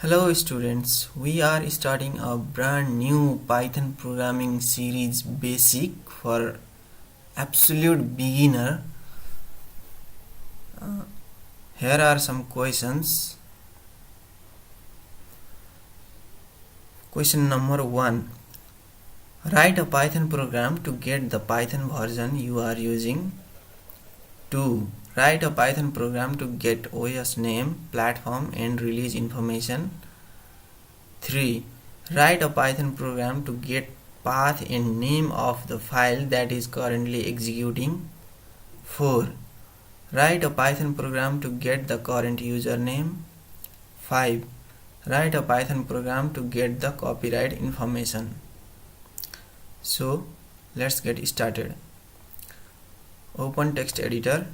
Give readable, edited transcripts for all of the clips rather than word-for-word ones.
Hello students, we are starting a brand new Python programming series basic for absolute beginner. Here are some questions. Question number 1. Write a Python program to get the Python version you are using. 2. Write a Python program to get OS name, platform and release information. 3. Write a Python program to get path and name of the file that is currently executing. 4. Write a Python program to get the current username. 5. Write a Python program to get the copyright information. So let's get started. Open text editor.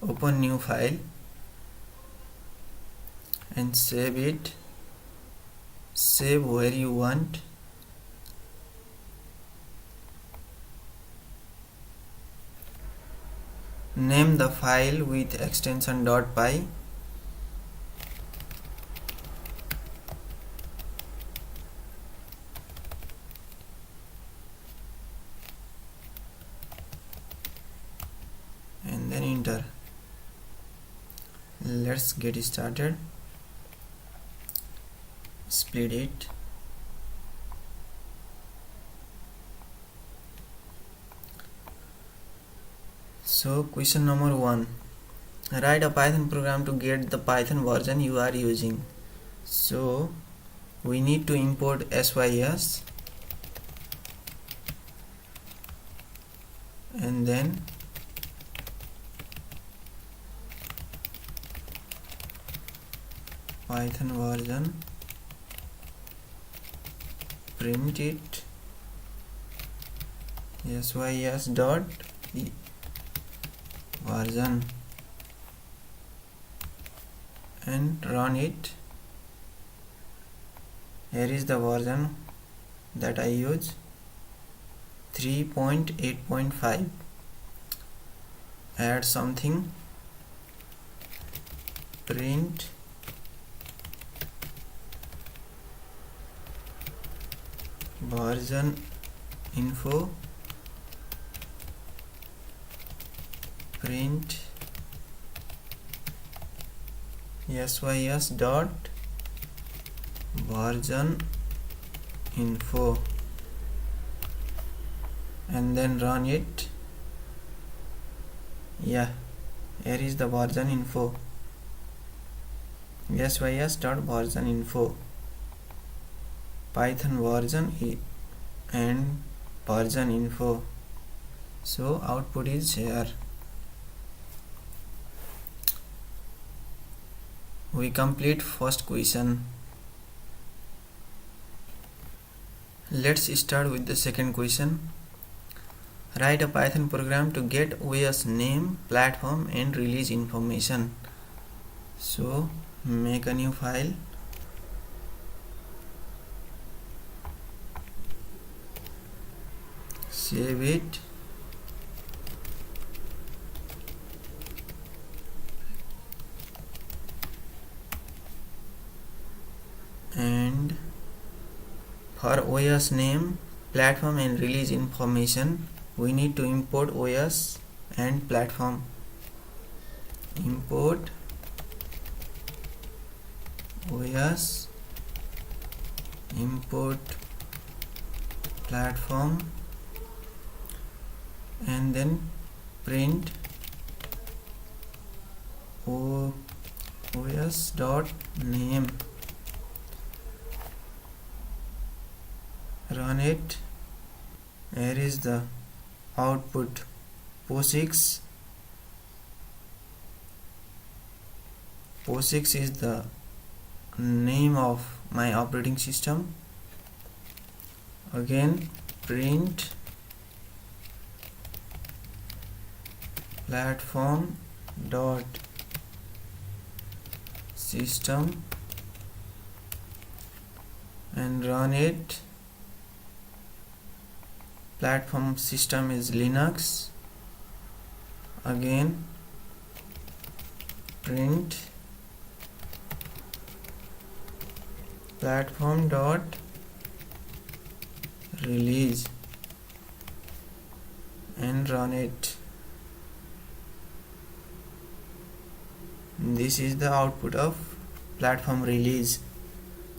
Open new file and save it. Save where you want. Name the file with extension .py. And then enter. Let's get started. Split it. So question number 1. Write a Python program to get the Python version you are using. So we need to import sys and then Python version, print it sys dot version and run it. Here is the version that I use, 3.8.5. add something, print version info, print sys dot version info and then run it. Here is the version info, sys dot version info, Python version and version info. So output is here. We complete first question. Let's start with the second question. Write a Python program to get OS name, platform and release information. So make a new file. Save it. And for OS name, platform and release information, we need to import OS and platform. Import OS, import platform and then print OS dot name. Run it. Here is the output, POSIX. POSIX is the name of my operating system. Again print platform dot system and run it. Platform system is Linux. Again print platform dot release and run it. This is the output of platform release.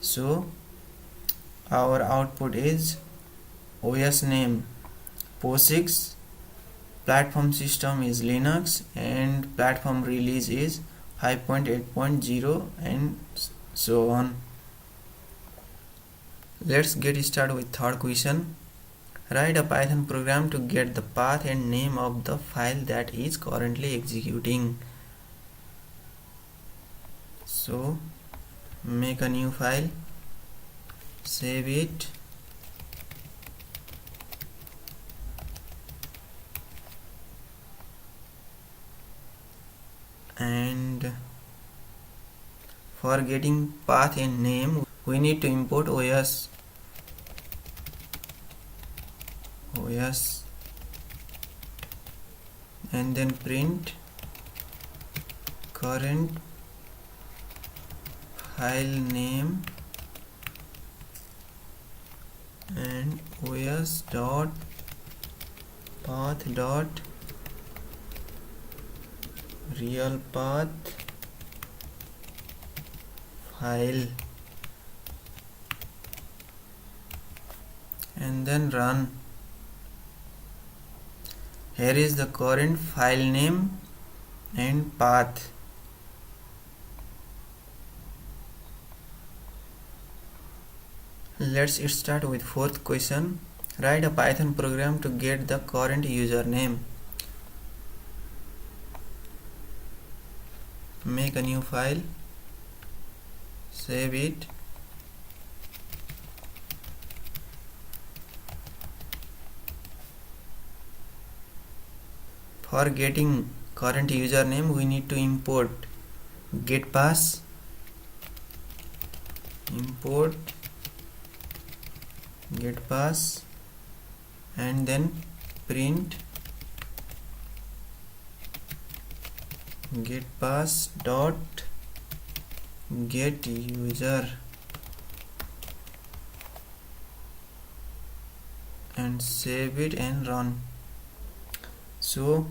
So our output is OS name POSIX, platform system is Linux, and platform release is 5.8.0, and so on. Let's get started with third question. Write a Python program to get the path and name of the file that is currently executing. So make a new file, save it, and for getting path and name we need to import OS and then print current file name and os dot path dot real path file, and then run. Here is the current file name and path. Let's start with fourth question. Write a Python program to get the current username. Make a new file, save it, for getting current username we need to import getPass, import getPass, and then print getPass dot get user and save it and run. So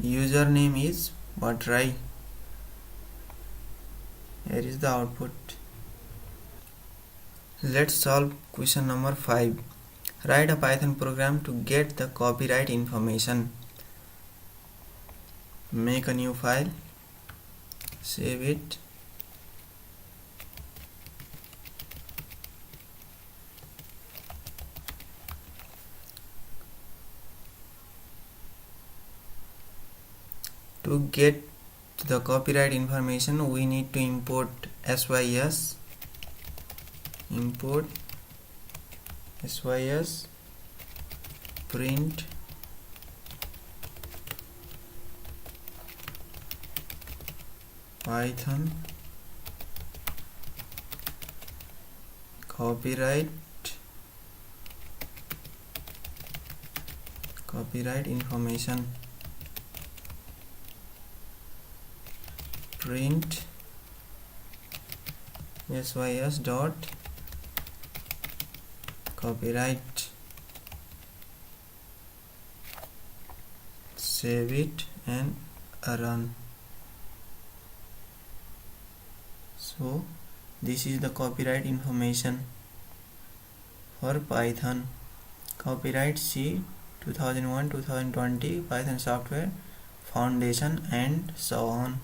username is Batrai. Here is the output. Let's solve question number 5. Write a Python program to get the copyright information. Make a new file, save it, to get the copyright information we need to import sys, import sys, print Python copyright information, print sys dot copyright, save it and run. So this is the copyright information for Python. Copyright C 2001-2020 Python Software Foundation and so on.